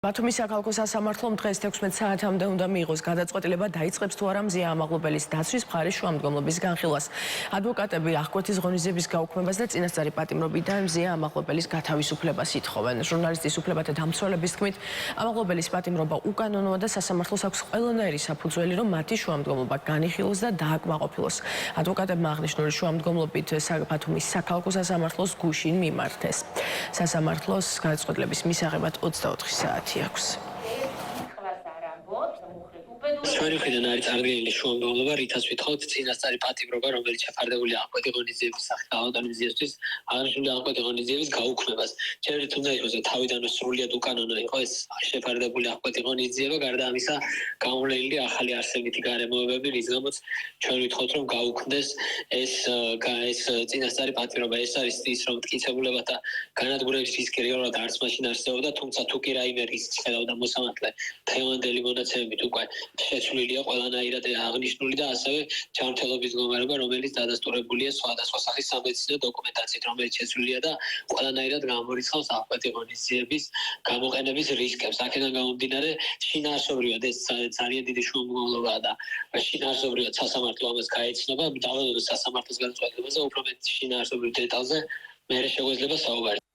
ბათუმის საქალაქო სასამართლომ დღეს 16 საათამდე უნდა მიიღოს გადაწყვეტილება დაიწყებს თუ არა მზია ამაღლობელის დაცვის მხარის შუამდგომლობის განხილვას. ადვოკატები აღკვეთის ღონისძიების გაუქმებას და წინასწარი პატიმრობიდან მზია ამაღლობელის გათავისუფლებას ითხოვენ. ჟურნალისტის უფლებათა დამცველების თქმით, ამაღლობელის პატიმრობა უკანონოა და სასამართლოს აქვს ყველანაირი საფუძველი, რომ მათი შუამდგომლობა განიხილოს და დააკმაყოფილოს. ადვოკატებმა აღნიშნული შუამდგომლობით ბათუმის საქალაქო სასამართლოს გუშინ მიმართეს. სასამართლოს გადაწყვეტილების მისაღებად 24 საათი აქვს. ჩვენი მხრიდან არის წარდგენილი შუამდგომლობა, რითაც ვითხოვთ წინასწარი პატიმრობა, რომელიც შეფარდებულია აღკვეთი ღონისძიების სახით ავტონომიზმისთვის, აღნიშნული აღკვეთი ღონისძიების გაუქმებას. ჩემთვის უნდა იყოს, რომ თავიდანვე სრულიად უკანონო იყო ეს შეფარდებული აღკვეთი ღონისძიება, გარდა ამისა გამოვლენილი ახალი არსებითი გარემოებები, რის გამოც ჩვენ ვითხოვთ, რომ გაუქმდეს ეს წინასწარი პატიმრობა. ეს არის ის, რომ მტკიცებულებათა განადგურების რისკი რეალურად არც მაშინ არსებობდა, თუმცა თუ კი რაიმე რისკი ხედავდა მოსამართლე დღევანდელი მონაცემებით უკვე შეცვლილია ყველანაირად აღნიშნული და ასევე ჯანმრთელობის მდგომარეობა, რომელიც დადასტურებულია სხვადასხვა სახის სამედიცინო დოკუმენტაციით, რომელიც შეცვლილია და ყველანაირად გამორიცხავს აღკვეთი ღონისძიების გამოყენების რისკებს. აქედან გამომდინარე, შინაარსობრივად ეს ძალიან დიდი შუამდგომლობაა და შინაარსობრივად სასამართლო ამას გაეცნობა, დავალოდოს სასამართლოს გადაწყვეტილებაზე უფრო მეტ შინაარსობრივ დეტალზე მერე შეგვეძლება საუბარი.